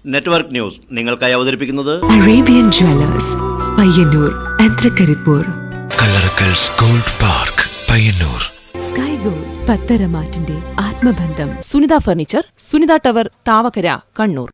Network news നിങ്ങൾക്കായി അവതരിപ്പിക്കുന്നത് Arabian jewellers Payyanur and Trikaripur, Kallarakkals gold park Payyanur, sky gold പത്തരമാറ്റിന്റെ ആത്മബന്ധം, സുനിത ഫർണിച്ചർ, സുനിത ടവർ, താവക്കര, കണ്ണൂർ.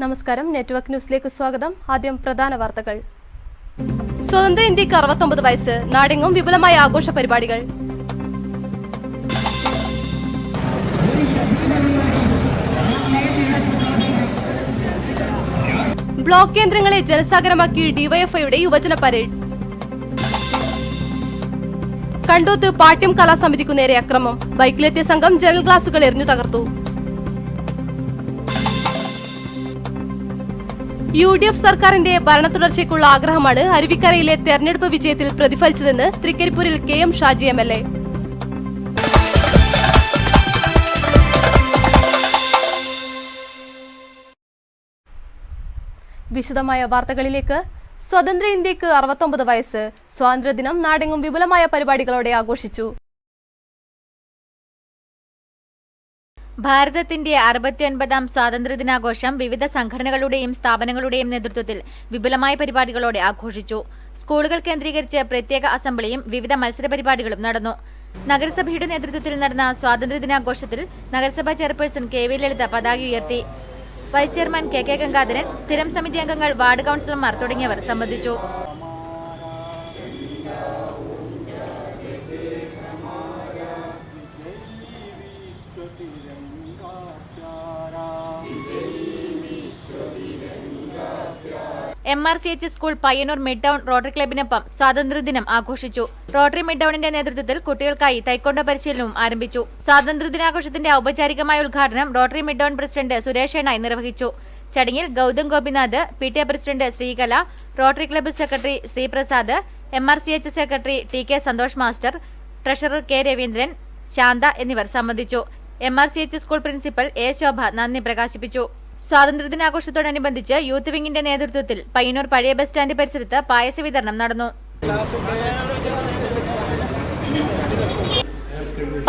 നമസ്കാരം, നെറ്റ്വർക്ക് ന്യൂസിലേക്ക് സ്വാഗതം. ആദ്യം പ്രധാന വാർത്തകൾ. സ്വതന്ത്ര ഇന്ത്യക്ക് 69 വയസ്സ്, നാടെങ്ങും വിപുലമായ ആഘോഷ പരിപാടികൾ. ബ്ലോക്ക് കേന്ദ്രങ്ങളെ ജനസാഗരമാക്കി ഡിവൈഎഫ്ഐയുടെ യുവജന പരേഡ്. കണ്ടോത്ത് പാട്യം കലാസമിതിക്കു നേരെ അക്രമം, ബൈക്കിലെത്തിയ സംഘം ജനൽ ഗ്ലാസുകൾ എറിഞ്ഞു തകർത്തു. UDF സർക്കാരിന്റെ ഭരണ തുടർച്ചയ്ക്കുള്ള ആഗ്രഹമാണ് അരുവിക്കരയിലെ തെരഞ്ഞെടുപ്പ് വിജയത്തിൽ പ്രതിഫലിച്ചതെന്ന് തൃക്കരിപ്പൂരിൽ KM ഷാജി MLA. വിശദമായ വാർത്തകളിലേക്ക്. സ്വതന്ത്ര ഇന്ത്യക്ക് 69 വയസ്സ്, സ്വാതന്ത്ര്യദിനം നാടെങ്ങും വിപുലമായ പരിപാടികളോടെ ആഘോഷിച്ചു. ഭാരതത്തിന്റെ 69ാം സ്വാതന്ത്ര്യദിനാഘോഷം വിവിധ സംഘടനകളുടെയും സ്ഥാപനങ്ങളുടെയും നേതൃത്വത്തിൽ വിപുലമായ പരിപാടികളോടെ ആഘോഷിച്ചു. സ്കൂളുകൾ കേന്ദ്രീകരിച്ച് പ്രത്യേക അസംബ്ലിയും വിവിധ മത്സര പരിപാടികളും നടന്നു. നഗരസഭയുടെ നേതൃത്വത്തിൽ നടന്ന സ്വാതന്ത്ര്യദിനാഘോഷത്തിൽ നഗരസഭാ ചെയർപേഴ്സൺ KV ലളിത പതാക ഉയർത്തി. വൈസ് ചെയർമാൻ KK ഗംഗാധരൻ, സ്ഥിരം സമിതി അംഗങ്ങൾ, വാർഡ് കൌൺസിലർമാർ തുടങ്ങിയവർ സംബന്ധിച്ചു. MRCH school Payyanur mid town rotary ക്ലബിനൊപ്പം സ്വാതന്ത്ര്യദിനം ആഘോഷിച്ചു. റോട്ടറി മിഡ് ടൗണിന്റെ നേതൃത്വത്തിൽ കുട്ടികൾക്കായി തൈക്കൊണ്ടോ പരിശീലനവും ആരംഭിച്ചു. സ്വാതന്ത്ര്യദിനാഘോഷത്തിന്റെ ഔപചാരികമായ ഉദ്ഘാടനം rotary mid town president Suresh Ennayi നിർവഹിച്ചു. ചടങ്ങിൽ Gautham Gopinath, PTA president Sreekala, rotary club secretary Sreeprasad, MRCH secretary TK Santhosh master, treasurer K Raveendran, Shantha എന്നിവർ സംബന്ധിച്ചു. MRCH school principal A Shobha നന്ദി പ്രകാശിപ്പിച്ചു. സ്വാതന്ത്ര്യദിനാഘോഷത്തോടനുബന്ധിച്ച് യൂത്ത് വിംഗിന്റെ നേതൃത്വത്തിൽ പയ്യന്നൂർ പഴയ ബസ് സ്റ്റാൻഡ് പരിസരത്ത് പായസ വിതരണം നടന്നു.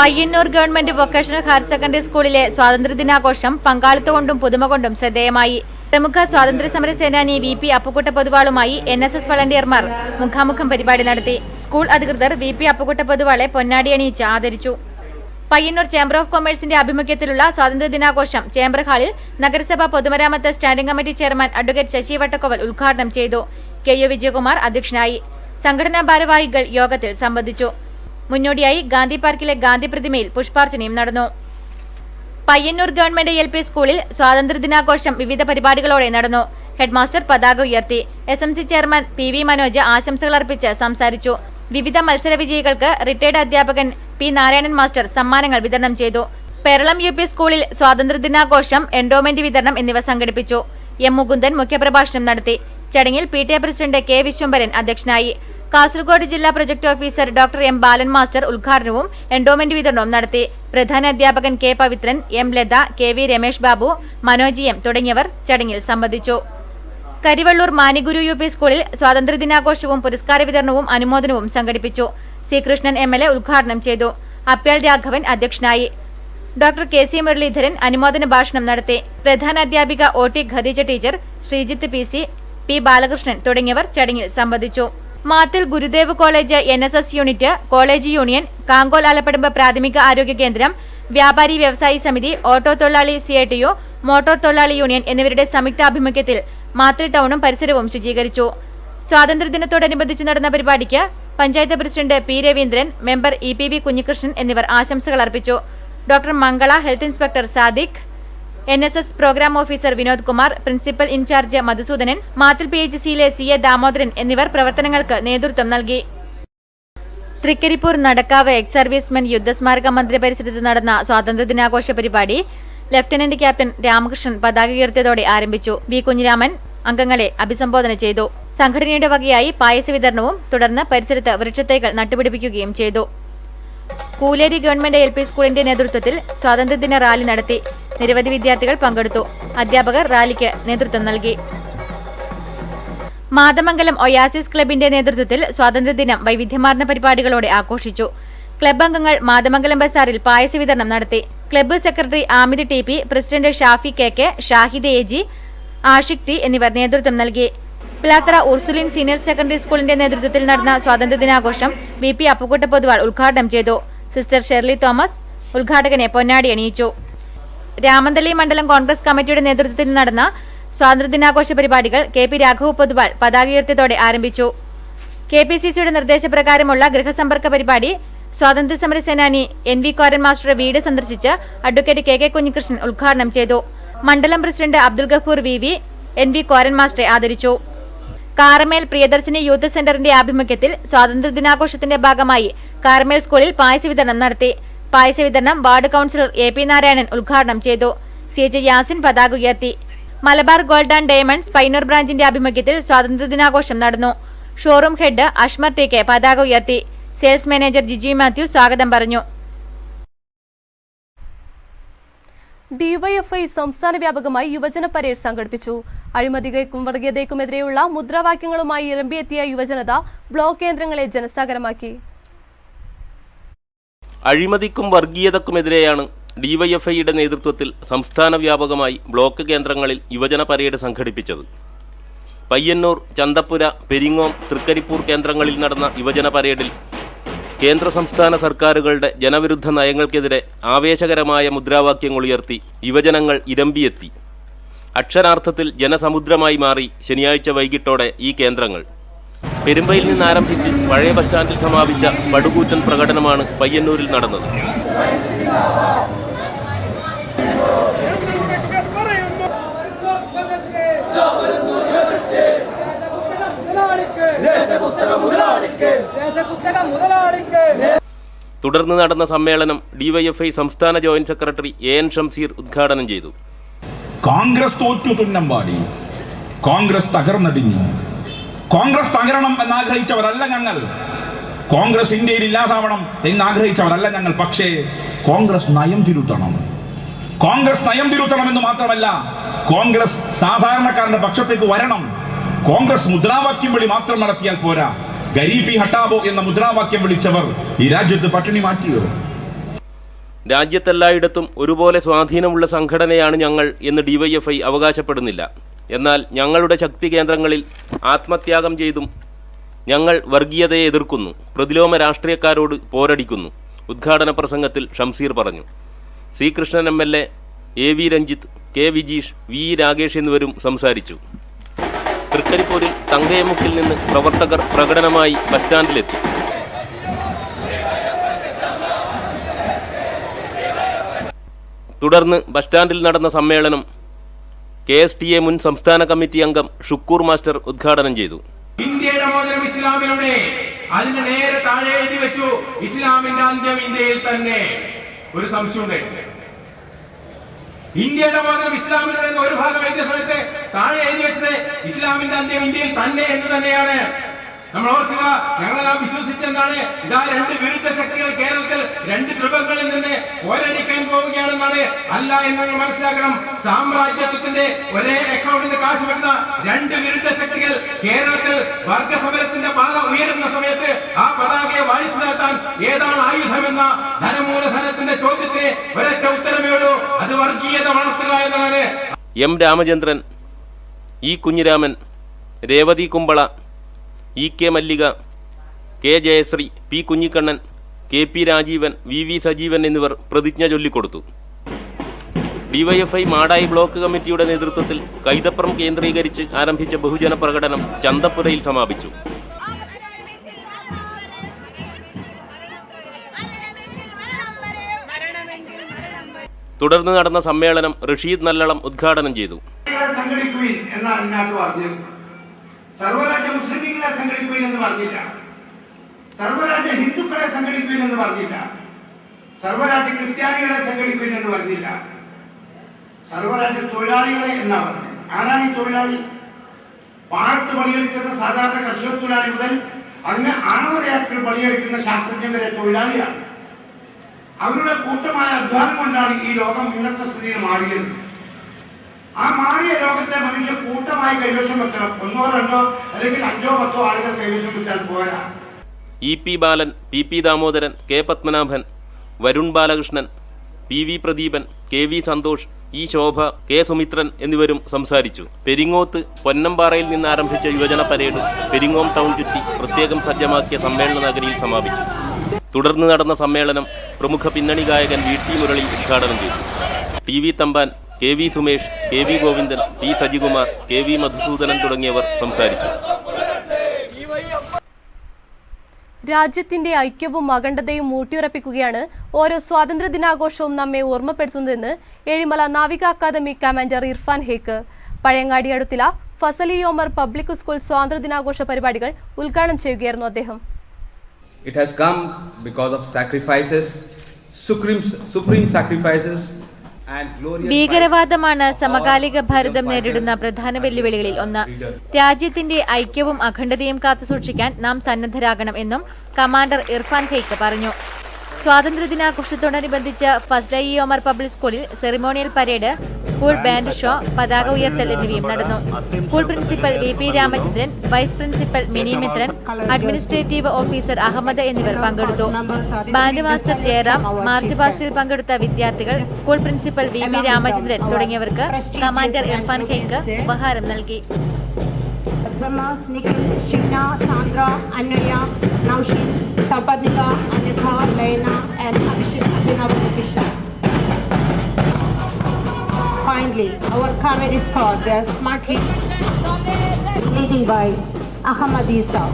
Payyanur government vocational higher secondary സ്കൂളിലെ സ്വാതന്ത്ര്യദിനാഘോഷം പങ്കാളിത്തം കൊണ്ടും പുതുമ കൊണ്ടും ശ്രദ്ധേയമായി. പ്രമുഖ സ്വാതന്ത്ര്യ സമര സേനാനി VP അപ്പുക്കുട്ട പൊതുവാളുമായി NSS വളണ്ടിയർമാർ മുഖാമുഖം പരിപാടി നടത്തി. സ്കൂൾ അധികൃതർ VP അപ്പുക്കുട്ട പൊതുവാളെ പൊന്നാടി അണിയിച്ച് ആദരിച്ചു. പയ്യന്നൂർ ചേംബർ ഓഫ് കൊമേഴ്സിന്റെ ആഭിമുഖ്യത്തിലുള്ള സ്വാതന്ത്ര്യദിനാഘോഷം ചേംബർ ഹാളിൽ നഗരസഭ പൊതുമരാമത്ത് standing committee chairman advocate Sasi Vattakkoval ഉദ്ഘാടനം ചെയ്തു. KU വിജയകുമാർ അധ്യക്ഷനായി. സംഘടനാ ഭാരവാഹികൾ യോഗത്തിൽ സംബന്ധിച്ചു. മുന്നോടിയായി ഗാന്ധി പാർക്കിലെ ഗാന്ധി പ്രതിമയിൽ പുഷ്പാർച്ചനയും നടന്നു. പയ്യന്നൂർ ഗവൺമെന്റ് LP സ്കൂളിൽ സ്വാതന്ത്ര്യദിനാഘോഷം വിവിധ പരിപാടികളോടെ നടന്നു. ഹെഡ്മാസ്റ്റർ പതാക ഉയർത്തി. SMC ചെയർമാൻ PV മനോജ് ആശംസകൾ അർപ്പിച്ച് സംസാരിച്ചു. വിവിധ മത്സര വിജയികൾക്ക് റിട്ടയർഡ് അധ്യാപകൻ P നാരായണൻ മാസ്റ്റർ സമ്മാനങ്ങൾ വിതരണം ചെയ്തു. പേരളം UP സ്കൂളിൽ സ്വാതന്ത്ര്യദിനാഘോഷം, എൻഡോമെന്റ് വിതരണം എന്നിവ സംഘടിപ്പിച്ചു. M മുകുന്ദൻ മുഖ്യപ്രഭാഷണം നടത്തി. ചടങ്ങിൽ PTA പ്രസിഡന്റ് K വിശ്വംഭരൻ അധ്യക്ഷനായി. കാസർഗോഡ് ജില്ലാ പ്രൊജക്ട് ഓഫീസർ Dr. M ബാലൻ മാസ്റ്റർ ഉദ്ഘാടനവും എൻഡോമെന്റ് വിതരണവും നടത്തി. പ്രധാന അധ്യാപകൻ K Pavithran, M Latha, KV Ramesh Babu, Manoj M തുടങ്ങിയവർ ചടങ്ങിൽ സംബന്ധിച്ചു. കരിവള്ളൂർ മാനിഗുരു UP സ്കൂളിൽ സ്വാതന്ത്ര്യദിനാഘോഷവും പുരസ്കാര വിതരണവും അനുമോദനവും സംഘടിപ്പിച്ചു. C കൃഷ്ണൻ MLA ഉദ്ഘാടനം ചെയ്തു. അപ്യാൽ രാഘവൻ അധ്യക്ഷനായി. Dr. KC മുരളീധരൻ അനുമോദന ഭാഷണം നടത്തി. പ്രധാന അധ്യാപിക OT Khadeeja teacher, Sreejith PC, P Balakrishnan തുടങ്ങിയവർ ചടങ്ങിൽ സംബന്ധിച്ചു. Mathil Gurudev college NSS unit, college union, Kankol Alappadamba പ്രാഥമിക ആരോഗ്യ കേന്ദ്രം, വ്യാപാരി വ്യവസായി സമിതി, ഓട്ടോ തൊഴിലാളി CITU, മോട്ടോർ തൊഴിലാളി യൂണിയൻ എന്നിവരുടെ സംയുക്താഭിമുഖ്യത്തിൽ മാത്തിൽ ടൗണും പരിസരവും ശുചീകരിച്ചു. സ്വാതന്ത്ര്യദിനത്തോടനുബന്ധിച്ച് നടന്ന പരിപാടിക്ക് panchayat president P Raveendran, member EPB Kunhikrishnan എന്നിവർ ആശംസകൾ അർപ്പിച്ചു. Doctor Mangala, health inspector Sadiq, NSS programme officer Vinod Kumar, principal in charge Madhusoodanan, Mathil PHCയിലെ CA ദാമോദരൻ എന്നിവർ പ്രവർത്തനങ്ങൾക്ക് നേതൃത്വം നൽകി. തൃക്കരിപ്പൂർ നടക്കാവ് എക്സ് സർവീസ്മെൻ യുദ്ധസ്മാരക മന്ദിര പരിസരത്ത് നടന്ന സ്വാതന്ത്ര്യദിനാഘോഷ പരിപാടി ലഫ്റ്റനന്റ് ക്യാപ്റ്റൻ രാമകൃഷ്ണൻ പതാക ഉയർത്തിയതോടെ ആരംഭിച്ചു. വി കുഞ്ഞിരാമൻ അംഗങ്ങളെ അഭിസംബോധന ചെയ്തു. സംഘടനയുടെ വകയായി പായസ വിതരണവും തുടർന്ന് പരിസരത്ത് വൃക്ഷത്തൈകൾ നട്ടുപിടിപ്പിക്കുകയും ചെയ്തു. കൂലേരി ഗവൺമെന്റ് LP സ്കൂളിന്റെ നേതൃത്വത്തിൽ സ്വാതന്ത്ര്യദിന റാലി നടത്തി. നിരവധി വിദ്യാർത്ഥികൾ പങ്കെടുത്തു. അധ്യാപകർ റാലിക്ക് നേതൃത്വം നൽകി. മാതമംഗലം ഒയാസിസ് ക്ലബിന്റെ നേതൃത്വത്തിൽ സ്വാതന്ത്ര്യദിനം വൈവിധ്യമാർന്ന പരിപാടികളോടെ ആഘോഷിച്ചു. ക്ലബ് അംഗങ്ങൾ മാതമംഗലം ബസാറിൽ പായസ വിതരണം നടത്തി. Club secretary Amid TP, president Shafi KK, Shahid AG, Ashiq T എന്നിവർ നേതൃത്വം നൽകി. പിലാത്തറ ഉർസുലിൻ സീനിയർ സെക്കൻഡറി സ്കൂളിന്റെ നേതൃത്വത്തിൽ നടന്ന സ്വാതന്ത്ര്യദിനാഘോഷം VP അപ്പുക്കുട്ട പൊതുവാൾ ഉദ്ഘാടനം ചെയ്തു. സിസ്റ്റർ ഷെർലി തോമസ് ഉദ്ഘാടകനെ പൊന്നാടി അണിയിച്ചു. രാമന്തളി മണ്ഡലം കോൺഗ്രസ് കമ്മിറ്റിയുടെ നേതൃത്വത്തിൽ നടന്ന സ്വാതന്ത്ര്യദിനാഘോഷ പരിപാടികൾ KP രാഘവ് പൊതുവാൾ പതാക ഉയർത്തിയതോടെ ആരംഭിച്ചു. KPCCയുടെ നിർദ്ദേശപ്രകാരമുള്ള ഗൃഹസമ്പർക്ക പരിപാടി സ്വാതന്ത്ര്യസമര സേനാനി NV കോരൻ മാസ്റ്ററുടെ വീട് സന്ദർശിച്ച് അഡ്വക്കേറ്റ് KK കുഞ്ഞികൃഷ്ണൻ ഉദ്ഘാടനം ചെയ്തു. മണ്ഡലം president Abdul Gafoor VV NV Koran മാസ്റ്ററെ ആദരിച്ചു. കാരമേൽ പ്രിയദർശിനി യൂത്ത് സെന്ററിന്റെ ആഭിമുഖ്യത്തിൽ സ്വാതന്ത്ര്യദിനാഘോഷത്തിന്റെ ഭാഗമായി കാരമേൽ സ്കൂളിൽ പായസ വിതരണം നടത്തി. പായസ വിതരണം വാർഡ് കൌൺസിലർ AP നാരായണൻ ഉദ്ഘാടനം ചെയ്തു. CH യാസിൻ പതാക ഉയർത്തി. Malabar gold and diamonds Painur ബ്രാഞ്ചിന്റെ ആഭിമുഖ്യത്തിൽ സ്വാതന്ത്ര്യദിനാഘോഷം നടന്നു. ഷോറൂം ഹെഡ് അഷ്മർ TK പതാക ഉയർത്തി. സെയിൽസ് മാനേജർ ജിജി മാത്യു സ്വാഗതം പറഞ്ഞു. DYFI സംസ്ഥാന വ്യാപകമായി യുവജന പരേഡ് സംഘടിപ്പിച്ചു. അഴിമതികൾക്കും വർഗീയതയ്ക്കുമെതിരെയുള്ള മുദ്രാവാക്യങ്ങളുമായി ഇറമ്പിയെത്തിയ യുവജനത ബ്ലോക്ക് കേന്ദ്രങ്ങളെ ജനസാഗരമാക്കി. അഴിമതിക്കും വർഗീയതക്കുമെതിരെയാണ് DYFIയുടെ നേതൃത്വത്തിൽ സംസ്ഥാന വ്യാപകമായി ബ്ലോക്ക് കേന്ദ്രങ്ങളിൽ യുവജന പരേഡ് സംഘടിപ്പിച്ചത്. പയ്യന്നൂർ, ചന്തപ്പുര, പെരിങ്ങോം, തൃക്കരിപ്പൂർ കേന്ദ്രങ്ങളിൽ നടന്ന യുവജന പരേഡിൽ കേന്ദ്ര സംസ്ഥാന സർക്കാരുകളുടെ ജനവിരുദ്ധ നയങ്ങൾക്കെതിരെ ആവേശകരമായ മുദ്രാവാക്യങ്ങൾ ഉയർത്തി യുവജനങ്ങൾ ഇരമ്പിയെത്തി. അക്ഷരാർത്ഥത്തിൽ ജനസമുദ്രമായി മാറി ശനിയാഴ്ച വൈകിട്ടോടെ ഈ കേന്ദ്രങ്ങൾ. പെരുമ്പയിൽ നിന്നാരംഭിച്ച് പഴയ ബസ് സ്റ്റാൻഡിൽ സമാപിച്ച പടുകൂറ്റൻ പ്രകടനമാണ് പയ്യന്നൂരിൽ നടന്നത്. തുടർന്ന് നടന്ന സമ്മേളനം DYFI സംസ്ഥാന ജോയിന്റ് സെക്രട്ടറി AN ഷംസീർ ഉദ്ഘാടനം ചെയ്തു. കോൺഗ്രസ് തോറ്റു തുന്നമ്പാടി, കോൺഗ്രസ് തകർന്നടിഞ്ഞു. കോൺഗ്രസ് തകരണം എന്നാഗ്രഹിച്ചവരല്ല ഞങ്ങൾ, കോൺഗ്രസ് ഇന്ത്യയിൽ ഇല്ലാതാവണം എന്നാഗ്രഹിച്ചവരല്ല ഞങ്ങൾ. പക്ഷേ കോൺഗ്രസ് നയം തിരുത്തണം. കോൺഗ്രസ് നയം തിരുത്തണമെന്ന് മാത്രമല്ല, കോൺഗ്രസ് സാധാരണക്കാരന്റെ പക്ഷത്തേക്ക് വരണം. കോൺഗ്രസ് മുദ്രാവാക്യം വിളി മാത്രം നടത്തിയാൽ പോരാ. ഗരീബി ഹട്ടാബോ എന്ന മുദ്രാവാക്യം വിളിച്ചവർ ഈ രാജ്യത്ത് പട്ടിണി മാറ്റിയോ? രാജ്യത്തെല്ലായിടത്തും ഒരുപോലെ സ്വാധീനമുള്ള സംഘടനയാണ് ഞങ്ങൾ എന്ന് DYFI അവകാശപ്പെടുന്നില്ല. എന്നാൽ ഞങ്ങളുടെ ശക്തി കേന്ദ്രങ്ങളിൽ ആത്മത്യാഗം ചെയ്തും ഞങ്ങൾ വർഗീയതയെ എതിർക്കുന്നു, പ്രതിലോമ രാഷ്ട്രീയക്കാരോട് പോരടിക്കുന്നു. ഉദ്ഘാടന പ്രസംഗത്തിൽ ഷംസീർ പറഞ്ഞു. C Krishnan MLA, AV Ranjith, K Vijeesh, VE Ragesh എന്നിവരും സംസാരിച്ചു. തൃക്കരിപ്പൂരിൽ തങ്കയമുക്കിൽ നിന്ന് പ്രവർത്തകർ പ്രകടനമായി ബസ് സ്റ്റാൻഡിലെത്തി. തുടർന്ന് ബസ് സ്റ്റാൻഡിൽ നടന്ന സമ്മേളനം KSTA മുൻ സംസ്ഥാന കമ്മിറ്റി അംഗം ഷുക്കൂർ മാസ്റ്റർ ഉദ്ഘാടനം ചെയ്തു. ഇന്ത്യയുടെ മോചനം ഇസ്ലാമിലൂടെ, അതിന് നേരെ താഴെ എഴുതി വെച്ചു ഇസ്ലാമിന്റെ അന്ത്യം ഇന്ത്യയിൽ തന്നെ. ഒരു സംശയമുണ്ട്, ഇന്ത്യയുടെ മോചനം ഇസ്ലാമിലൂടെ എന്ന ഒരു ഭാഗം എഴുതിയ സമയത്ത് താഴെ എഴുതി വെച്ചത് ഇസ്ലാമിന്റെ അന്ത്യം ഇന്ത്യയിൽ തന്നെ എന്ന് തന്നെയാണ്. നമ്മൾ ഓർക്കുക, ഞങ്ങളെല്ലാം വിശ്വസിച്ചെന്താണ്, ഇതാ രണ്ട് വിരുദ്ധ ശക്തികൾ കേരളത്തിൽ രണ്ട് ധ്രുവങ്ങളിൽ നിന്ന് പോരടിക്കാൻ പോവുകയാണെന്നാണ്. അല്ല എന്ന് നിങ്ങൾ മനസ്സിലാക്കണം. സാമ്രാജ്യത്വത്തിന്റെ ഒരേ അക്കൗണ്ടിന് കാശ് വരുന്ന രണ്ട് വിരുദ്ധ ശക്തികൾ കേരളത്തിൽ വർഗസമരത്തിന്റെ പാത ഉയരുന്ന സമയത്ത് ആ പതാകയെ വായിച്ചു നിർത്താൻ ഏതാണ് ആയുധമെന്ന ധനമൂലധനത്തിന്റെ ചോദ്യത്തിന് ഒരൊറ്റ ഉത്തരമേ ഉള്ളൂ, അത് വർഗീയത വളർത്തുക എന്നതാണ്. M Ramachandran, E Kunhiraman, Revathi Kumbla, EK മല്ലിക, K Jayashree, P Kunhikannan, KP Rajeevan, VV Sajeevan എന്നിവർ പ്രതിജ്ഞ ചൊല്ലിക്കൊടുത്തു. DYFI മാടായി ബ്ലോക്ക് കമ്മിറ്റിയുടെ നേതൃത്വത്തിൽ കൈതപ്രം കേന്ദ്രീകരിച്ച് ആരംഭിച്ച ബഹുജന പ്രകടനം ചന്തപ്പുരയിൽ സമാപിച്ചു. തുടർന്ന് നടന്ന സമ്മേളനം റഷീദ് നല്ലളം ഉദ്ഘാടനം ചെയ്തു. സർവരാജ്യ മുസ്ലിമീങ്ങളെ സംഘടിക്കുവിൻ എന്ന് പറഞ്ഞില്ല, സർവരാജ്യ ഹിന്ദുക്കളെ സംഘടിക്കുവിൻ എന്ന് പറഞ്ഞില്ല, സർവരാജ്യ ക്രിസ്ത്യാനികളെ സംഘടിക്കുവിൻ എന്ന് പറഞ്ഞില്ല. സർവ്വരാജ്യ തൊഴിലാളികളെ എന്നാ പറഞ്ഞത്. ആരാണ് ഈ തൊഴിലാളി? പാടത്ത് പണിയെടുക്കുന്ന സാധാരണ കർഷക തൊഴിലാളി മുതൽ അങ്ങ് ആണവ റിയാക്ടർ പണിയെടുക്കുന്ന ശാസ്ത്രജ്ഞൻ വരെ തൊഴിലാളിയാണ്. അവരുടെ കൂട്ടമായ അധ്വാനം കൊണ്ടാണ് ഈ ലോകം ഇന്നത്തെ സ്ഥിതിയിൽ മാറിയത്. ആ മാറിയ ലോകത്തെ മനുഷ്യ കൂട്ടമായി കൈവശം വെക്കണം. 1 2 അല്ലെങ്കിൽ 5 10 ആളുകൾ കൈവശം വെച്ചാൽ പോരാ. EP ബാലൻ, PP Damodaran, K Padmanabhan, Varun Balakrishnan, PV Pradeepan, KV Santhosh, E ശോഭ, K സുമിത്രൻ എന്നിവരും സംസാരിച്ചു. പെരിങ്ങോത്ത് പൊന്നമ്പാറയിൽ നിന്ന് ആരംഭിച്ച യുവജന പരേഡ് പെരിങ്ങോം ടൗൺ ചുറ്റി പ്രത്യേകം സജ്ജമാക്കിയ സമ്മേളന നഗരിയിൽ സമാപിച്ചു. തുടർന്ന് നടന്ന സമ്മേളനം പ്രമുഖ പിന്നണി ഗായകൻ VT മുരളി ഉദ്ഘാടനം ചെയ്തു. TV Thampan, KV Sumesh, KV Govindan, P Sajikumar, KV Madhusoodanan തുടങ്ങിയവർ സംസാരിച്ചു. രാജ്യത്തിന്റെ ഐക്യവും അഖണ്ഡതയും ഊട്ടിയുറപ്പിക്കുകയാണ് ഓരോ സ്വാതന്ത്ര്യ ദിനാഘോഷവും നമ്മെ ഓർമ്മപ്പെടുത്തുന്നതെന്ന് ഏഴിമല നാവിക academy commander Irfan Haque Pazhayangadi Aduthila Fazali Omar public school സ്വാതന്ത്ര്യ ദിനാഘോഷ പരിപാടികൾ ഉദ്ഘാടനം ചെയ്യുകയായിരുന്നു അദ്ദേഹം. It has come because of sacrifices, supreme sacrifices. ഭീകരവാദമാണ് സമകാലിക ഭാരതം നേരിടുന്ന പ്രധാന വെല്ലുവിളികളിൽ ഒന്ന്. രാജ്യത്തിന്റെ ഐക്യവും അഖണ്ഡതയും കാത്തുസൂക്ഷിക്കാൻ നാം സന്നദ്ധരാകണം എന്നും കമാൻഡർ ഇർഫാൻ ഖൈക്ക് പറഞ്ഞു. സ്വാതന്ത്ര്യദിനാഘോഷത്തോടനുബന്ധിച്ച് ഫസലി ഒമർ പബ്ലിക് സ്കൂളിൽ ceremonial parade, school band show, പതാക ഉയർത്തൽ എന്നിവയും നടന്നു. School principal VP Ramachandran, vice principal Mini Mithran, administrative officer Ahmed എന്നിവർ പങ്കെടുത്തു. ബാൻഡ് മാസ്റ്റർ ജയറാം, മാർച്ച് പാസ്റ്റിൽ പങ്കെടുത്ത വിദ്യാർത്ഥികൾ, സ്കൂൾ പ്രിൻസിപ്പൽ VP രാമചന്ദ്രൻ തുടങ്ങിയവർക്ക് കമാൻഡർ ഇർഫാൻ ഖൈക്ക് ഉപഹാരം നൽകി. Jamas, Nikhil, Shivna, Sandra, Ananya, Naushin, Sapadnika, Anitha, Laina, and Abhishek Abhinav Krishna. Finally, our Kaveri squad, they are smartly leading by Ahmad Isa.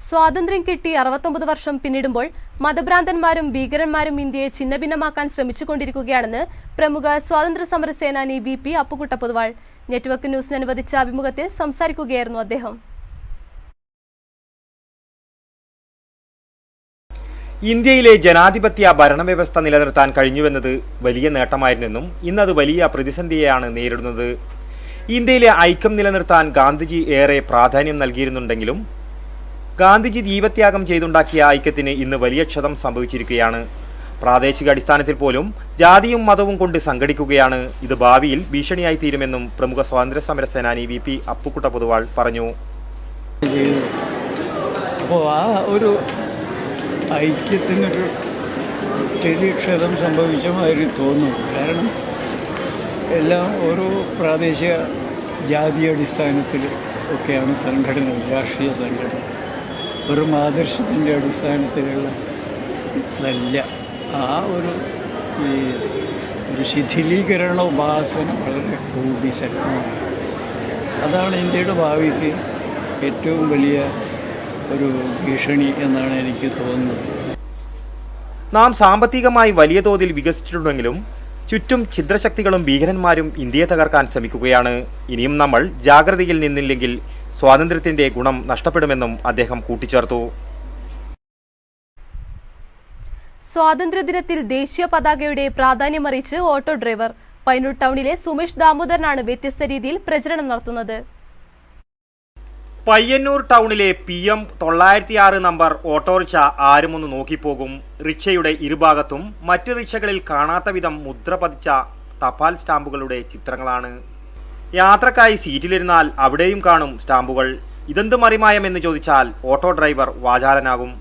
സ്വാതന്ത്ര്യം കിട്ടി 69 വർഷം പിന്നിടുമ്പോൾ മതഭ്രാന്തന്മാരും ഭീകരന്മാരും ഇന്ത്യയെ ഛിന്നഭിന്നമാക്കാൻ ശ്രമിച്ചുകൊണ്ടിരിക്കുകയാണെന്ന് പ്രമുഖ സ്വാതന്ത്ര്യ സമര സേനാനി VP അപ്പുകുട്ട പൊതുവാൾ നെറ്റ്വർക്ക് ന്യൂസിന് അനുവദിച്ച അഭിമുഖത്തിൽ സംസാരിക്കുകയായിരുന്നു അദ്ദേഹം. ഇന്ത്യയിലെ ജനാധിപത്യ ഭരണവ്യവസ്ഥ നിലനിർത്താൻ കഴിഞ്ഞുവെന്നത് വലിയ നേട്ടമായിരുന്നെന്നും ഇന്നത് വലിയ പ്രതിസന്ധിയെയാണ് നേരിടുന്നത്. ഇന്ത്യയിലെ ഐക്യം നിലനിർത്താൻ ഗാന്ധിജി ഏറെ പ്രാധാന്യം നൽകിയിരുന്നുണ്ടെങ്കിലും ഗാന്ധിജി ജീവത്യാഗം ചെയ്തുണ്ടാക്കിയ ഐക്യത്തിന് ഇന്ന് വലിയ ക്ഷതം സംഭവിച്ചിരിക്കുകയാണ്. പ്രാദേശിക അടിസ്ഥാനത്തിൽ പോലും ജാതിയും മതവും കൊണ്ട് സംഘടിക്കുകയാണ്. ഇത് ഭാവിയിൽ ഭീഷണിയായി തീരുമെന്നും പ്രമുഖ സ്വാതന്ത്ര്യ സമര സേനാനി VP അപ്പുക്കുട്ട പൊതുവാൾ പറഞ്ഞു. അപ്പോൾ ആ ഒരു ഐക്യത്തിനൊരു ചെറിയ ക്ഷതം സംഭവിച്ച മാതിരി തോന്നുന്നു. കാരണം എല്ലാം ഓരോ പ്രാദേശിക ജാതി അടിസ്ഥാനത്തിൽ ഒക്കെയാണ് സംഘടന, രാഷ്ട്രീയ സംഘടന. വെറും ആദർശത്തിൻ്റെ അടിസ്ഥാനത്തിലുള്ള നല്ല ആ ഒരു ശിഥിലീകരണ ഉപാസന വളരെ കൂടി ശക്തമാണ്. അതാണ് ഇന്ത്യയുടെ ഭാവിക്ക് ഏറ്റവും വലിയ ഒരു ഭീഷണി എന്നാണ് എനിക്ക് തോന്നുന്നത്. നാം സാമ്പത്തികമായി വലിയ തോതിൽ വികസിച്ചിട്ടുണ്ടെങ്കിലും ചുറ്റും ഛിദ്രശക്തികളും ഭീകരന്മാരും ഇന്ത്യയെ തകർക്കാൻ ശ്രമിക്കുകയാണ്. ഇനിയും നമ്മൾ ജാഗ്രതയിൽ നിന്നില്ലെങ്കിൽ സ്വാതന്ത്ര്യത്തിന്റെ ഗുണം നഷ്ടപ്പെടുമെന്നും അദ്ദേഹം കൂട്ടിച്ചേർത്തു. സ്വാതന്ത്ര്യദിനത്തിൽ ദേശീയ പതാകയുടെ പ്രാധാന്യമറിയിച്ച് ഓട്ടോ ഡ്രൈവർ പയ്യന്നൂർ ടൗണിലെ സുമേഷ് ദാമോദരനാണ് വ്യത്യസ്ത രീതിയിൽ പ്രചരണം നടത്തുന്നത്. പയ്യന്നൂർ ടൗണിലെ PM 906 നമ്പർ ഓട്ടോറിക്ഷ ആരുമൊന്ന് നോക്കിപ്പോകും. റിക്ഷയുടെ ഇരുഭാഗത്തും മറ്റ് റിക്ഷകളിൽ കാണാത്ത വിധം മുദ്ര പതിച്ച തപാൽ സ്റ്റാമ്പുകളുടെ ചിത്രങ്ങളാണ്. യാത്രക്കായി സീറ്റിലിരുന്നാൽ അവിടെയും കാണും സ്റ്റാമ്പുകൾ. ഇതെന്ത് മറിമായമെന്ന് ചോദിച്ചാൽ ഓട്ടോ ഡ്രൈവർ വാചാലനാകും.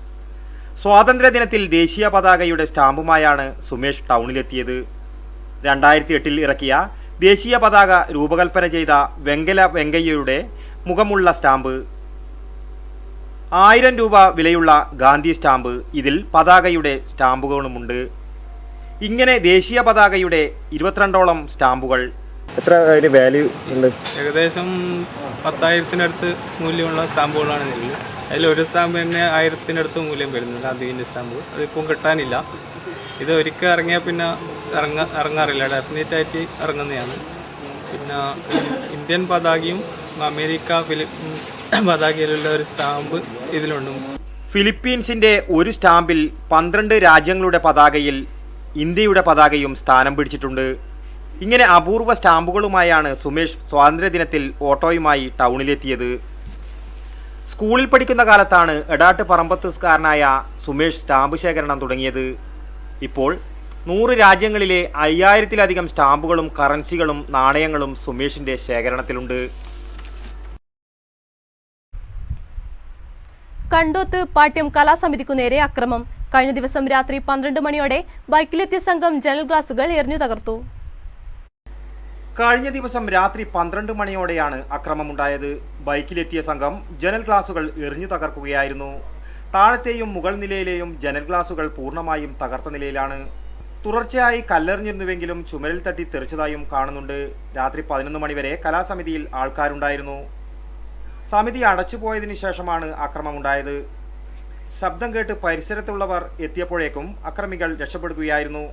സ്വാതന്ത്ര്യദിനത്തിൽ ദേശീയ പതാകയുടെ സ്റ്റാമ്പുമായാണ് സുമേഷ് ടൗണിലെത്തിയത്. 2008 ഇറക്കിയ ദേശീയ പതാക രൂപകൽപ്പന ചെയ്ത വെങ്കല വെങ്കയ്യയുടെ മുഖമുള്ള സ്റ്റാമ്പ്, 1000 രൂപ വിലയുള്ള ഗാന്ധി സ്റ്റാമ്പ്, ഇതിൽ പതാകയുടെ സ്റ്റാമ്പുകളുമുണ്ട്. ഇങ്ങനെ ദേശീയ പതാകയുടെ 22ഓളം സ്റ്റാമ്പുകൾ. എത്ര അതിന് വാല്യൂ ഉണ്ട്? ഏകദേശം 10,000-നടുത്ത് മൂല്യമുള്ള സ്റ്റാമ്പുകളാണ് ഇതിൽ. അതിലൊരു സ്റ്റാമ്പ് തന്നെ 1000-നടുത്ത് മൂല്യം വരുന്നു. ഗാന്ധിജിൻ്റെ സ്റ്റാമ്പ് അതിപ്പം കിട്ടാനില്ല. ഇത് ഒരിക്കൽ ഇറങ്ങിയാൽ പിന്നെ ഇറങ്ങാറില്ല, ഡെഫിനറ്റായിട്ട് ഇറങ്ങുന്നതാണ്. പിന്നെ ഇന്ത്യൻ പതാകയും അമേരിക്ക പതാകയിലുള്ള ഒരു സ്റ്റാമ്പ് ഇതിലുണ്ട്. ഫിലിപ്പീൻസിന്റെ ഒരു സ്റ്റാമ്പിൽ 12 രാജ്യങ്ങളുടെ പതാകയിൽ ഇന്ത്യയുടെ പതാകയും സ്ഥാനം പിടിച്ചിട്ടുണ്ട്. ഇങ്ങനെ അപൂർവ സ്റ്റാമ്പുകളുമായാണ് സുമേഷ് സ്വാതന്ത്ര്യദിനത്തിൽ ഓട്ടോയുമായി ടൗണിലെത്തിയത്. സ്കൂളിൽ പഠിക്കുന്ന കാലത്താണ് എടാട്ട് പറമ്പത്തുകാരനായ സുമേഷ് സ്റ്റാമ്പ് ശേഖരണം തുടങ്ങിയത്. ഇപ്പോൾ 100 രാജ്യങ്ങളിലെ 5000-ത്തിലധികം സ്റ്റാമ്പുകളും കറൻസികളും നാണയങ്ങളും സുമേഷിന്റെ ശേഖരണത്തിലുണ്ട്. കണ്ടോത്ത് പാട്യം കലാസമിതിക്കു നേരെ അക്രമം. കഴിഞ്ഞ ദിവസം രാത്രി 12 മണിയോടെ ബൈക്കിലെത്തിയ സംഘം ജനൽ ഗ്ലാസുകൾ എറിഞ്ഞു തകർത്തു. കഴിഞ്ഞ ദിവസം രാത്രി 12 മണിയോടെയാണ് അക്രമമുണ്ടായത്. ബൈക്കിലെത്തിയ സംഘം ജനൽ ഗ്ലാസുകൾ എറിഞ്ഞു തകർക്കുകയായിരുന്നു. താഴത്തെയും മുകൾ നിലയിലെയും ജനൽ ഗ്ലാസുകൾ പൂർണ്ണമായും തകർത്ത നിലയിലാണ്. തുടർച്ചയായി കല്ലെറിഞ്ഞിരുന്നുവെങ്കിലും ചുമരിൽ തട്ടി തെറിച്ചതായും കാണുന്നുണ്ട്. രാത്രി 11 മണിവരെ കലാസമിതിയിൽ ആൾക്കാരുണ്ടായിരുന്നു. സമിതി അടച്ചുപോയതിനു ശേഷമാണ് അക്രമമുണ്ടായത്. ശബ്ദം കേട്ട് പരിസരത്തുള്ളവർ എത്തിയപ്പോഴേക്കും അക്രമികൾ രക്ഷപ്പെടുകയായിരുന്നു.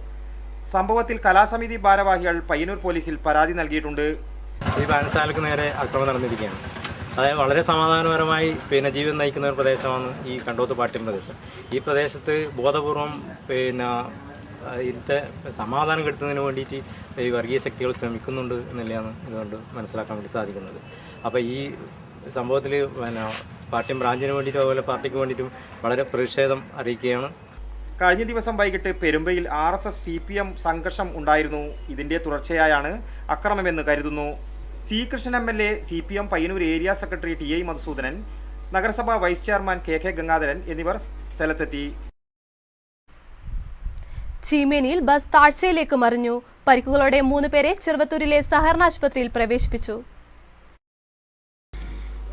സംഭവത്തിൽ കലാസമിതി ഭാരവാഹികൾ പയ്യന്നൂർ പോലീസിൽ പരാതി നൽകിയിട്ടുണ്ട്. ഈ വായനശാലയ്ക്ക് നേരെ അക്രമം നടന്നിരിക്കുകയാണ്. അതായത് വളരെ സമാധാനപരമായി ജീവിതം നയിക്കുന്ന ഒരു പ്രദേശമാണ് ഈ കണ്ടോത്ത് പാട്യം പ്രദേശം. ഈ പ്രദേശത്ത് ബോധപൂർവം ഇന്നത്തെ സമാധാനം കെടുത്തുന്നതിന് വേണ്ടിയിട്ട് ഈ വർഗീയ ശക്തികൾ ശ്രമിക്കുന്നുണ്ട് എന്നുള്ളതാണ് ഇതുകൊണ്ട് മനസ്സിലാക്കാൻ വേണ്ടി സാധിക്കുന്നത്. അപ്പോൾ ഈ സംഭവത്തിൽ പാട്യം ബ്രാഞ്ചിന് വേണ്ടിയിട്ടും അതുപോലെ പാർട്ടിക്ക് വേണ്ടിയിട്ടും വളരെ പ്രതിഷേധം അറിയിക്കുകയാണ്. കഴിഞ്ഞ ദിവസം വൈകിട്ട് പെരുമ്പയിൽ RSS CPM സംഘർഷം ഉണ്ടായിരുന്നു. ഇതിന്റെ തുടർച്ചയായാണ് അക്രമമെന്ന് കരുതുന്നു. C Krishnan MLA, CPM Payyanur area secretary TI Madhusudanan, നഗരസഭാ വൈസ് ചെയർമാൻ KK ഗംഗാധരൻ എന്നിവർ സ്ഥലത്തെത്തി. ചീമേനിയിൽ ബസ് താഴ്ചയിലേക്ക് മറിഞ്ഞു. പരിക്കുകളോടെ 3 പേരെ ചെറുവത്തൂരിലെ സഹകരണ ആശുപത്രിയിൽ പ്രവേശിപ്പിച്ചു.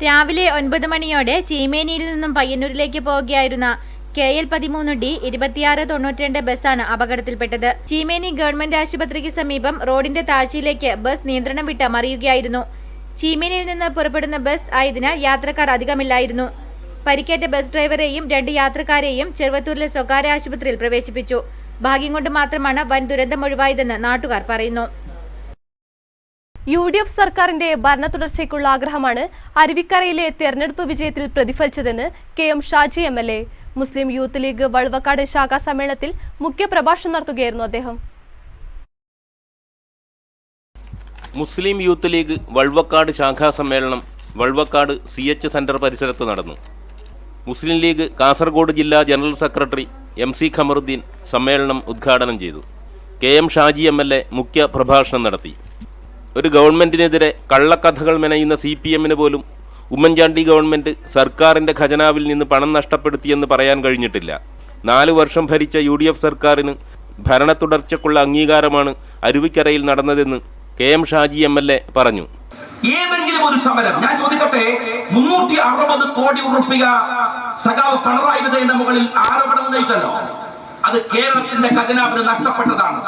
രാവിലെ 9 മണിയോടെ ചീമേനിയിൽ നിന്നും പയ്യന്നൂരിലേക്ക് പോവുകയായിരുന്ന KL 13D 2692 ബസ്സാണ് അപകടത്തിൽപ്പെട്ടത്. ചീമേനി ഗവൺമെന്റ് ആശുപത്രിക്ക് സമീപം റോഡിന്റെ താഴ്ചയിലേക്ക് ബസ് നിയന്ത്രണം വിട്ട് മറിയുകയായിരുന്നു. ചീമേനിയിൽ നിന്ന് പുറപ്പെടുന്ന ബസ് ആയതിനാൽ യാത്രക്കാർ അധികമില്ലായിരുന്നു. പരിക്കേറ്റ ബസ് ഡ്രൈവറെയും 2 യാത്രക്കാരെയും ചെറുവത്തൂരിലെ സ്വകാര്യ ആശുപത്രിയിൽ പ്രവേശിപ്പിച്ചു. ഭാഗ്യം കൊണ്ട് മാത്രമാണ് വൻ ദുരന്തം ഒഴിവായതെന്ന് നാട്ടുകാർ പറയുന്നു. UDF സർക്കാരിന്റെ ഭരണ തുടർച്ചയ്ക്കുള്ള ആഗ്രഹമാണ് അരുവിക്കരയിലെ തെരഞ്ഞെടുപ്പ് വിജയത്തിൽ പ്രതിഫലിച്ചതെന്ന് KM ഷാജി MLA. മുസ്ലിം യൂത്ത് ലീഗ് വൾവക്കാട് ശാഖാ സമ്മേളനത്തിൽ മുഖ്യപ്രഭാഷണം നടത്തുകയായിരുന്നു അദ്ദേഹം. മുസ്ലിം യൂത്ത് ലീഗ് വൾവക്കാട് ശാഖാ സമ്മേളനം വൾവക്കാട് CH സെന്റർ പരിസരത്ത് നടന്നു. മുസ്ലിം ലീഗ് കാസർഗോഡ് ജില്ലാ ജനറൽ സെക്രട്ടറി MC ഖമറുദ്ദീൻ സമ്മേളനം ഉദ്ഘാടനം ചെയ്തു. KM ഷാജി MLA മുഖ്യ പ്രഭാഷണം നടത്തി. ഒരു ഗവൺമെന്റിനെതിരെ കള്ളക്കഥകൾ മെനയുന്ന CPM-ന് പോലും ഉമ്മൻചാണ്ടി ഗവൺമെന്റ് സർക്കാരിന്റെ ഖജനാവിൽ നിന്ന് പണം നഷ്ടപ്പെടുത്തിയെന്ന് പറയാൻ കഴിഞ്ഞിട്ടില്ല. 4 വർഷം ഭരിച്ച UDF സർക്കാരിന് ഭരണ തുടർച്ചയ്ക്കുള്ള അംഗീകാരമാണ് അരുവിക്കരയിൽ നടന്നതെന്ന് KM ഷാജി MLA പറഞ്ഞു. ഏതെങ്കിലും ഒരു സമരം ഞാൻ ചോദിക്കട്ടെ, 360 കോടി രൂപ സഖാവ് പിണറായി വിജയന്റെ മുകളിൽ ആരോപണം ഉന്നയിച്ചല്ലോ, അത് കേരളത്തിന്റെ ഖജനാവിന് നഷ്ടപ്പെട്ടതാണ്.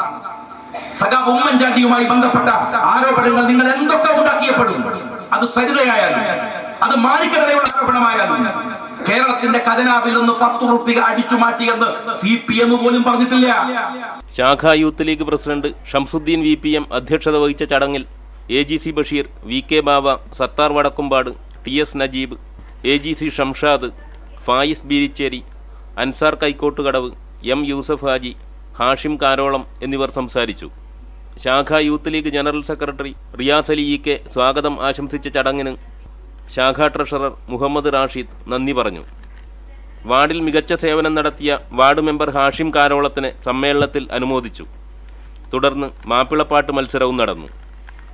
സഖാവ് ഉമ്മൻചാണ്ടിയുമായി ബന്ധപ്പെട്ട ആരോപണങ്ങൾ നിങ്ങൾ എന്തൊക്കെ ഉണ്ടാക്കിയപ്പെടും, അത് സരിതയായാലും അത് മാനിക്കതയുള്ള ആരോപണമായാലും കേരളത്തിന്റെ ഖജനാവിൽ നിന്ന് 10 രൂപ അടിച്ചു മാറ്റിയെന്ന് CPM പോലും പറഞ്ഞിട്ടില്ല. ശാഖാ youth league president Shamsuddin VPM അധ്യക്ഷത വഹിച്ച ചടങ്ങിൽ AGC ബഷീർ, VK ബാവ, Sattar Vadakkumpad, TS Najeeb, AGC Shamshad, Fayis Beerichery, Ansar Kaikottukadavu, M Yusuf Haji, Hashim Karolam എന്നിവർ സംസാരിച്ചു. ശാഖാ youth league general secretary Riyas Ali EK സ്വാഗതം ആശംസിച്ച ചടങ്ങിന് ശാഖാ ട്രഷറർ മുഹമ്മദ് റാഷിദ് നന്ദി പറഞ്ഞു. വാർഡിൽ മികച്ച സേവനം നടത്തിയ വാർഡ് മെമ്പർ ഹാഷിം കാരോളത്തിനെ സമ്മേളനത്തിൽ അനുമോദിച്ചു. തുടർന്ന് മാപ്പിളപ്പാട്ട് മത്സരവും നടന്നു.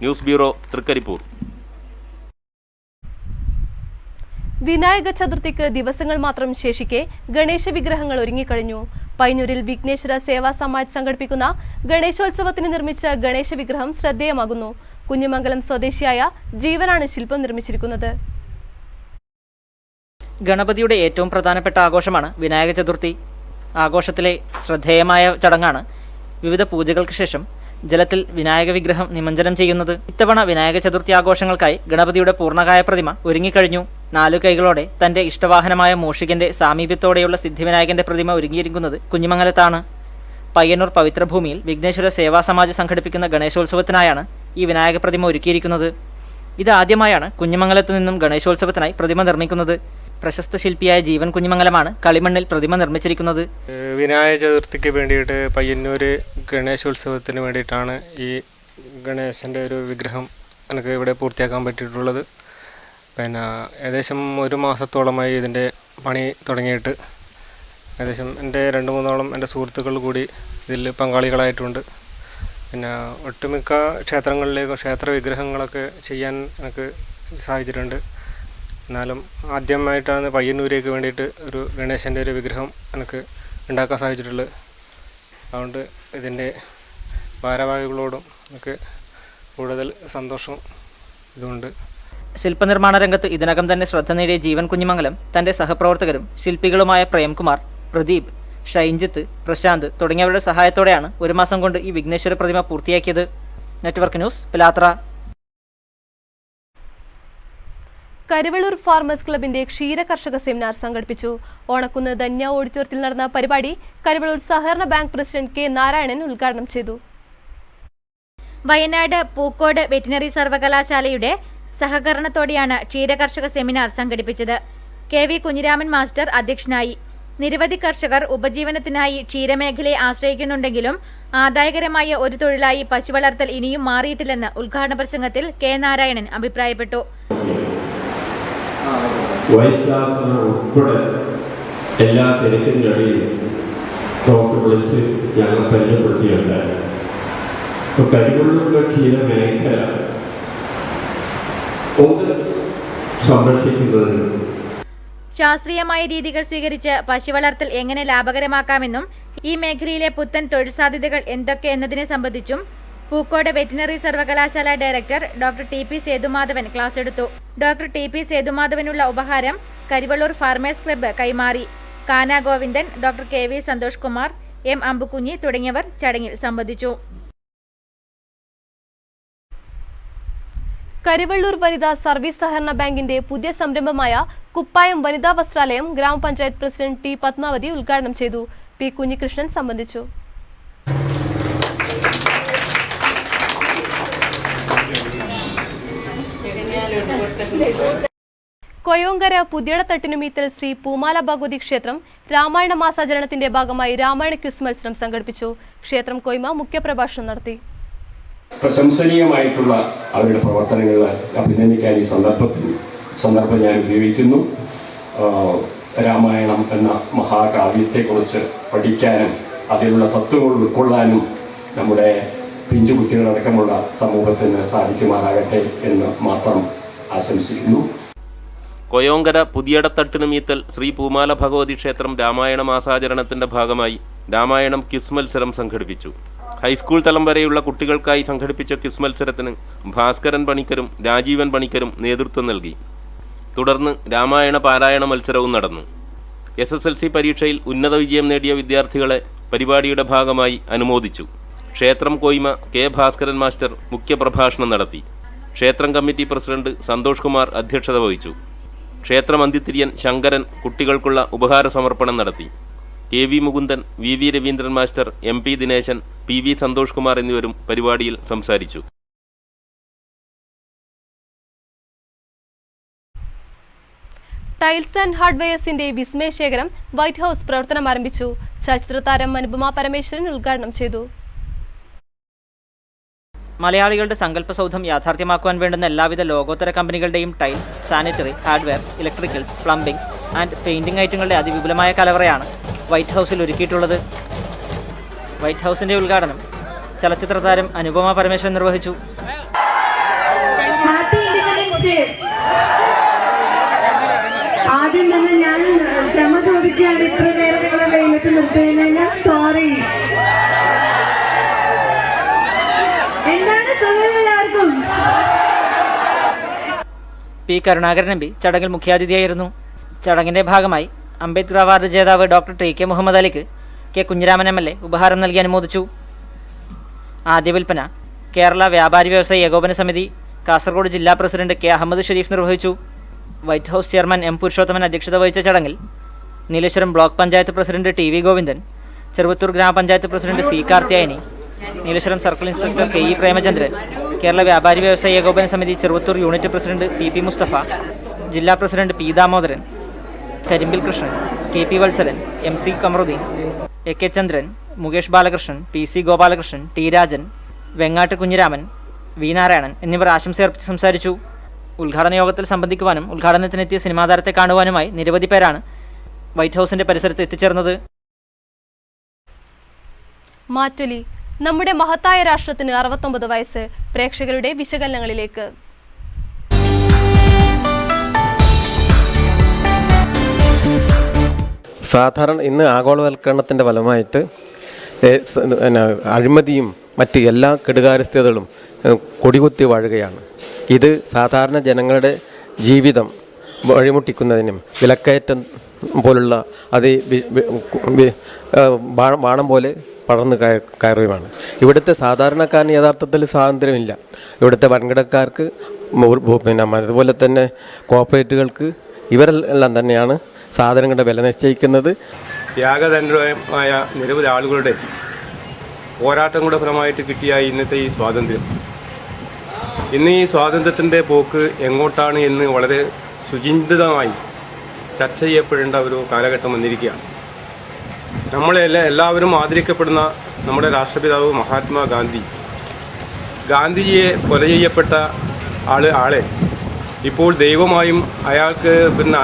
News bureau, Trikaripur. വിനായക ചതുർത്ഥിക്ക് ദിവസങ്ങൾ മാത്രം ശേഷിക്കെ ഗണേശ വിഗ്രഹങ്ങൾ ഒരുങ്ങിക്കഴിഞ്ഞു. പയ്യന്നൂരിൽ വിഘ്നേശ്വര സേവാ സമാജ് സംഘടിപ്പിക്കുന്ന ഗണേശോത്സവത്തിന് നിർമ്മിച്ച ഗണേശ വിഗ്രഹം ശ്രദ്ധേയമാകുന്നു. കുഞ്ഞിമംഗലം സ്വദേശിയായ ജീവനാണ് ശില്പം നിർമ്മിച്ചിരിക്കുന്നത്. ഗണപതിയുടെ ഏറ്റവും പ്രധാനപ്പെട്ട ആഘോഷമാണ് വിനായക ചതുർത്ഥി. ആഘോഷത്തിലെ ശ്രദ്ധേയമായ ചടങ്ങാണ് വിവിധ പൂജകൾക്ക് ശേഷം ജലത്തിൽ വിനായക വിഗ്രഹം നിമജ്ജനം ചെയ്യുന്നത്. ഇത്തവണ വിനായക ചതുർത്ഥി ആഘോഷങ്ങൾക്കായി ഗണപതിയുടെ പൂർണ്ണകായ പ്രതിമ ഒരുങ്ങിക്കഴിഞ്ഞു. 4 കൈകളോടെ തന്റെ ഇഷ്ടവാഹനമായ മൂഷികന്റെ സാമീപ്യത്തോടെയുള്ള സിദ്ധിവിനായകന്റെ പ്രതിമ ഒരുങ്ങിയിരിക്കുന്നത് കുഞ്ഞിമംഗലത്താണ്. പയ്യന്നൂർ പവിത്രഭൂമിയിൽ വിഘ്നേശ്വര സേവാ സമാജ് സംഘടിപ്പിക്കുന്ന ഗണേശോത്സവത്തിനായാണ് ഈ വിനായക പ്രതിമ ഒരുക്കിയിരിക്കുന്നത്. ഇതാദ്യമായാണ് കുഞ്ഞിമംഗലത്ത് നിന്നും ഗണേശോത്സവത്തിനായി പ്രതിമ നിർമ്മിക്കുന്നത്. പ്രശസ്ത ശില്പിയായ ജീവൻ കുഞ്ഞിമംഗലമാണ് കളിമണ്ണിൽ പ്രതിമ നിർമ്മിച്ചിരിക്കുന്നത്. വിനായക ചതുർത്ഥിക്ക് വേണ്ടിയിട്ട് പയ്യന്നൂർ ഗണേശോത്സവത്തിന് വേണ്ടിയിട്ടാണ് ഈ ഗണേശൻ്റെ ഒരു വിഗ്രഹം എനിക്ക് ഇവിടെ പൂർത്തിയാക്കാൻ പറ്റിയിട്ടുള്ളത്. പിന്നെ ഏകദേശം 1 മാസത്തോളമായി ഇതിൻ്റെ പണി തുടങ്ങിയിട്ട്. ഏകദേശം എൻ്റെ 2-3 എൻ്റെ സുഹൃത്തുക്കൾ കൂടി ഇതിൽ പങ്കാളികളായിട്ടുണ്ട്. പിന്നെ ഒട്ടുമിക്ക ക്ഷേത്രങ്ങളിലേക്കും ക്ഷേത്ര വിഗ്രഹങ്ങളൊക്കെ ചെയ്യാൻ എനിക്ക് സാധിച്ചിട്ടുണ്ട്. എന്നാലും ആദ്യമായിട്ടാണ് പയ്യന്നൂരേക്ക് വേണ്ടിയിട്ട് ഒരു ഗണേശൻ്റെ ഒരു വിഗ്രഹം എനിക്ക് ഉണ്ടാക്കാൻ സാധിച്ചിട്ടുള്ളത്. അതുകൊണ്ട് ഇതിൻ്റെ ഭാരവാഹികളോടും എനിക്ക് കൂടുതൽ സന്തോഷം ഇതുണ്ട്. ശില്പനിർമ്മാണ രംഗത്ത് ഇതിനകം തന്നെ ശ്രദ്ധ നേടിയ ജീവൻ കുഞ്ഞിമംഗലം തൻ്റെ സഹപ്രവർത്തകരും ശില്പികളുമായ പ്രേംകുമാർ, പ്രദീപ്, ഷൈൻജിത്ത്, പ്രശാന്ത് തുടങ്ങിയവരുടെ സഹായത്തോടെയാണ് 1 മാസം കൊണ്ട് ഈ വിഘ്നേശ്വര പ്രതിമ പൂർത്തിയാക്കിയത്. Network news, Pilathara. Karuvallur farmers ക്ലബിന്റെ ക്ഷീര കർഷക സെമിനാർ സംഘടിപ്പിച്ചു. ഓണക്കുന്ന് ധന്യ ഓഡിറ്റോറിയത്തിൽ നടന്ന പരിപാടി കരുവള്ളൂർ സഹകരണ ബാങ്ക് പ്രസിഡന്റ് കെ നാരായണൻ ഉദ്ഘാടനം ചെയ്തു. വയനാട് പൂക്കോട് വെറ്റിനറി സർവകലാശാലയുടെ സഹകരണത്തോടെയാണ് ക്ഷീരകർഷക സെമിനാർ സംഘടിപ്പിച്ചത്. KV കുഞ്ഞിരാമൻ മാസ്റ്റർ അധ്യക്ഷനായി. നിരവധി കർഷകർ ഉപജീവനത്തിനായി ക്ഷീരമേഖലയെ ആശ്രയിക്കുന്നുണ്ടെങ്കിലും ആദായകരമായ ഒരു തൊഴിലായി പശുവളർത്തൽ ഇനിയും മാറിയിട്ടില്ലെന്ന് ഉദ്ഘാടന പ്രസംഗത്തിൽ കെ നാരായണൻ അഭിപ്രായപ്പെട്ടു. ഉൾപ്പെടെ എല്ലാ തിരക്കിൻ്റെ ഇടയിൽ ഡോക്ടർ വിളിച്ച് ഞങ്ങൾ പരിചയപ്പെടുത്തിയുണ്ടായി. ഇപ്പോൾ കരിവള്ളൂരിലെ ക്ഷീരമേഖല ഒന്ന് സംരക്ഷിക്കുന്നതിന് ശാസ്ത്രീയമായ രീതികൾ സ്വീകരിച്ച് പശുവളർത്തൽ എങ്ങനെ ലാഭകരമാക്കാമെന്നും ഈ മേഖലയിലെ പുത്തൻ തൊഴിൽ സാധ്യതകൾ എന്തൊക്കെ എന്നതിനെ സംബന്ധിച്ചും പൂക്കോട് വെറ്റിനറി സർവകലാശാല director doctor TP Sethumadhavan class എടുത്തു. ഡോക്ടർ TP സേതുമാധവനുള്ള ഉപഹാരം കരിവള്ളൂർ ഫാർമേഴ്സ് ക്ലബ്ബ് കൈമാറി. Kana Govindan, doctor KV Santhosh Kumar, M Ambukunhi തുടങ്ങിയവർ ചടങ്ങിൽ സംബന്ധിച്ചു. കരുവള്ളൂർ വനിതാ സർവീസ് സഹകരണ ബാങ്കിന്റെ പുതിയ സംരംഭമായ കുപ്പായം വനിതാ വസ്ത്രാലയം ഗ്രാമപഞ്ചായത്ത് പ്രസിഡന്റ് T പത്മാവതി ഉദ്ഘാടനം ചെയ്തു. P കുഞ്ഞികൃഷ്ണൻ സംബന്ധിച്ചു. കൊയോങ്കര പുതിയടത്തട്ടിനുമീത്തൽ ശ്രീ പൂമാല ഭഗവതി ക്ഷേത്രം രാമായണ മാസാചരണത്തിന്റെ ഭാഗമായി രാമായണ ക്വിസ് മത്സരം സംഘടിപ്പിച്ചു. ക്ഷേത്രം കൊയ്മ മുഖ്യപ്രഭാഷണം നടത്തി. പ്രശംസനീയമായിട്ടുള്ള അവരുടെ പ്രവർത്തനങ്ങൾ അഭിനന്ദിക്കാൻ ഈ സന്ദർഭം ഞാൻ ഉപയോഗിക്കുന്നു. രാമായണം എന്ന മഹാകാവ്യത്തെക്കുറിച്ച് പഠിക്കാനും അതിലുള്ള തത്വങ്ങൾ ഉൾക്കൊള്ളാനും നമ്മുടെ പിഞ്ചുകുട്ടികളടക്കമുള്ള സമൂഹത്തിന് സാധിക്കുമാറാകട്ടെ എന്ന് മാത്രം ആശംസിക്കുന്നു. കൊയോങ്കര പുതിയടത്തട്ടിനുമീത്തൽ ശ്രീ പൂമാല ഭഗവതി ക്ഷേത്രം രാമായണ മാസാചരണത്തിന്റെ ഭാഗമായി രാമായണം ക്വിസ് മത്സരം സംഘടിപ്പിച്ചു. ഹൈസ്കൂൾ തലം വരെയുള്ള കുട്ടികൾക്കായി സംഘടിപ്പിച്ച ക്വിസ് മത്സരത്തിന് ഭാസ്കരൻ പണിക്കരും രാജീവൻ പണിക്കരും നേതൃത്വം നൽകി. തുടർന്ന് രാമായണ പാരായണ മത്സരവും നടന്നു. SSLC പരീക്ഷയിൽ ഉന്നത വിജയം നേടിയ വിദ്യാർത്ഥികളെ പരിപാടിയുടെ ഭാഗമായി അനുമോദിച്ചു. ക്ഷേത്രം കോയ്മ K ഭാസ്കരൻ മാസ്റ്റർ മുഖ്യപ്രഭാഷണം നടത്തി. ക്ഷേത്രം കമ്മിറ്റി പ്രസിഡന്റ് സന്തോഷ് കുമാർ അധ്യക്ഷത വഹിച്ചു. ക്ഷേത്രം അന്തിത്തിരിയൻ ശങ്കരൻ കുട്ടികൾക്കുള്ള ഉപഹാര സമർപ്പണം നടത്തി. KV Mukundan, VV Raveendran master, MP Dineshan, PV Santhosh Kumar എന്നിവരും പരിപാടിയിൽ സംസാരിച്ചു. ടൈൽസ് ആൻഡ് ഹാർഡ്വെയർസിന്റെ വിസ്മയശേഖരം വൈറ്റ് ഹൌസ് പ്രവർത്തനം ആരംഭിച്ചു. ചലച്ചിത്ര താരം അനുപമ പരമേശ്വരൻ ഉദ്ഘാടനം ചെയ്തു. മലയാളികളുടെ സങ്കല്പസൗധം യാഥാർത്ഥ്യമാക്കുവാൻ വേണ്ടുന്ന എല്ലാവിധ ലോകോത്തര കമ്പനികളുടെയും tiles, sanitary, hardwares, electricals, plumbing and painting ഐറ്റങ്ങളുടെ അതിവിപുലമായ കലവറയാണ് വൈറ്റ് ഹൗസിൽ ഒരുക്കിയിട്ടുള്ളത്. വൈറ്റ് ഹൗസിന്റെ ഉദ്ഘാടനം ചലച്ചിത്ര താരം അനുപമ പരമേശ്വരൻ നിർവഹിച്ചു. ആദ്യം തന്നെ ഞാൻ ക്ഷമ ചോദിക്കുകയാണ്. ഇത്ര നേരം നിങ്ങളെ വെയിലത്ത് നിർത്തുന്നതിന് സോറി. എന്താണ് സുഖം എല്ലാവർക്കും? P കരുണാകരൻ MP ചടങ്ങിൽ മുഖ്യാതിഥിയായിരുന്നു. ചടങ്ങിന്റെ ഭാഗമായി അംബേദ്കർ അവാർഡ് ജേതാവ് ഡോക്ടർ TK മുഹമ്മദ് അലിക്ക് K കുഞ്ഞിരാമൻ MLA ഉപഹാരം നൽകി അനുമോദിച്ചു. ആദ്യ വിൽപ്പന കേരള വ്യാപാരി വ്യവസായി ഏകോപന സമിതി കാസർഗോഡ് ജില്ലാ പ്രസിഡന്റ് K അഹമ്മദ് ഷരീഫ് നിർവഹിച്ചു. White house chairman M Purushothaman അധ്യക്ഷത വഹിച്ച ചടങ്ങിൽ Nileshwaram block panchayat president TV Govindan, Cheruvathur ഗ്രാമപഞ്ചായത്ത് president C Karthiyayani, Nileshwaram circle inspector KE Premachandran, Kerala Vyapari Vyavasayi Ekopana Samithi Cheruvathur unit president PP Musthafa, ജില്ലാ president P Damodaran, Karimbil Krishnan, KP Valsaran, MC Kamaruddin, AK Chandran, Mukesh Balakrishnan, PC Gopalakrishnan, T Rajan, Vengatt Kunhiraman, V Narayanan എന്നിവർ ആശംസയർപ്പിച്ച് സംസാരിച്ചു. ഉദ്ഘാടന യോഗത്തിൽ സംബന്ധിക്കുവാനും ഉദ്ഘാടനത്തിനെത്തിയ സിനിമാ താരത്തെ കാണുവാനുമായി നിരവധി പേരാണ് വൈറ്റ് ഹൗസിന്റെ പരിസരത്ത് എത്തിച്ചേർന്നത്. മാറ്റൊലി നമ്മുടെ മഹത്തായ രാഷ്ട്രത്തിന് 69 വയസ്സ്. പ്രേക്ഷകരുടെ വിശകലനങ്ങളിലേക്ക്. സാധാരണ ഇന്ന് ആഗോളവൽക്കരണത്തിൻ്റെ ഫലമായിട്ട് അഴിമതിയും മറ്റ് എല്ലാ കെടുകാര്യസ്ഥതകളും കൊടികുത്തി വാഴുകയാണ്. ഇത് സാധാരണ ജനങ്ങളുടെ ജീവിതം വഴിമുട്ടിക്കുന്നതിനും വിലക്കയറ്റം പോലുള്ള അത് ബാണം പോലെ പടർന്നു കയറുകയുമാണ്. ഇവിടുത്തെ സാധാരണക്കാരന് യഥാർത്ഥത്തിൽ സ്വാതന്ത്ര്യമില്ല. ഇവിടുത്തെ വൻകിടക്കാർക്ക് അതുപോലെ തന്നെ കോർപ്പറേറ്റുകൾക്ക് ഇവരെല്ലാം തന്നെയാണ് സാധനങ്ങളുടെ വില നിശ്ചയിക്കുന്നത്. ത്യാഗധന്യമായ നിരവധി ആളുകളുടെ പോരാട്ടങ്ങളുടെ ഫലമായിട്ട് കിട്ടിയ ഇന്നത്തെ ഈ സ്വാതന്ത്ര്യം, ഇന്ന് ഈ സ്വാതന്ത്ര്യത്തിൻ്റെ പോക്ക് എങ്ങോട്ടാണ് എന്ന് വളരെ സുചിന്തിതമായി ചർച്ച ചെയ്യപ്പെടേണ്ട ഒരു കാലഘട്ടം വന്നിരിക്കുകയാണ്. എല്ലാവരും ആദരിക്കപ്പെടുന്ന നമ്മുടെ രാഷ്ട്രപിതാവ് മഹാത്മാഗാന്ധി, ഗാന്ധിജിയെ കൊല ചെയ്യപ്പെട്ട ആളെ ഇപ്പോൾ ദൈവമായും അയാൾക്ക്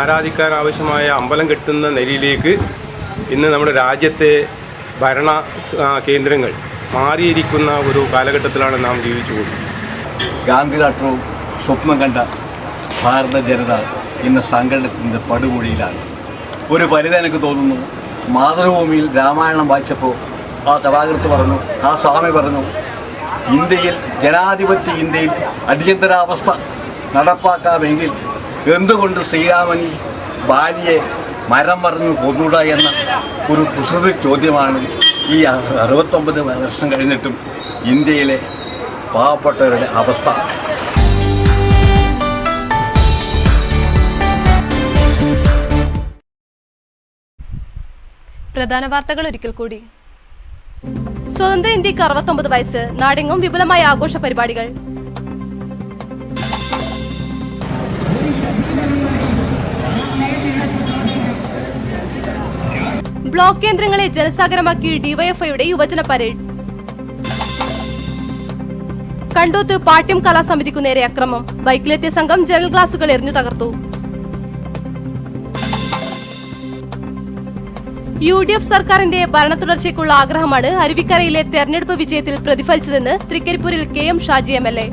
ആരാധിക്കാൻ ആവശ്യമായ അമ്പലം കെട്ടുന്ന നിലയിലേക്ക് ഇന്ന് നമ്മുടെ രാജ്യത്തെ ഭരണ കേന്ദ്രങ്ങൾ മാറിയിരിക്കുന്ന ഒരു കാലഘട്ടത്തിലാണ് നാം ജീവിച്ചു പോകുന്നത്. ഗാന്ധി രാഷ്ട്രവും സ്വപ്നം കണ്ട ഭാരത ജനത ഇന്ന് സങ്കടത്തിൻ്റെ പടുകുഴിയിലാണ്. ഒരു പരിധി എനിക്ക് തോന്നുന്നു, മാതൃഭൂമിയിൽ രാമായണം വായിച്ചപ്പോൾ ആ കഥാകൃത്ത് പറഞ്ഞു, ആ സ്വാമി പറഞ്ഞു, ഇന്ത്യയിൽ ജനാധിപത്യ ഇന്ത്യയിൽ അടിയന്തരാവസ്ഥ നടപ്പാക്കാമെങ്കിൽ എന്തുകൊണ്ട് ശ്രീരാമനി ബാലിയെ മരം മറന്ന് കൊന്നൂട എന്ന ഒരു കുസൃതി ചോദ്യമാണ് ഈ 69 വർഷം കഴിഞ്ഞിട്ടും ഇന്ത്യയിലെ പാവപ്പെട്ടവരുടെ അവസ്ഥ. പ്രധാന വാർത്തകൾ ഒരിക്കൽ കൂടി. സ്വതന്ത്ര ഇന്ത്യക്ക് 69 വയസ്സ്. നാടെങ്ങും വിപുലമായ ആഘോഷ പരിപാടികൾ. ബ്ലോക്ക് കേന്ദ്രങ്ങളെ ജനസാഗരമാക്കി ഡിവൈഎഫ്ഐയുടെ യുവജന പരേഡ്. കണ്ടോത്ത് പാട്യം കലാസമിതിക്കു നേരെ അക്രമം. ബൈക്കിലെത്തിയ സംഘം ജനൽ ഗ്ലാസുകൾ എറിഞ്ഞു തകർത്തു. UDF സർക്കാരിന്റെ ഭരണ തുടർച്ചയ്ക്കുള്ള ആഗ്രഹമാണ് അരുവിക്കരയിലെ തെരഞ്ഞെടുപ്പ് വിജയത്തിൽ പ്രതിഫലിച്ചതെന്ന് തൃക്കരിപ്പൂരിൽ KM ഷാജി MLA.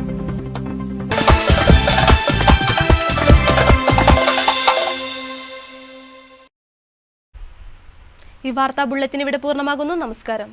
ഈ വാർത്താ ബുള്ളറ്റിൻ ഇവിടെ പൂർണ്ണമാകുന്നു. നമസ്കാരം.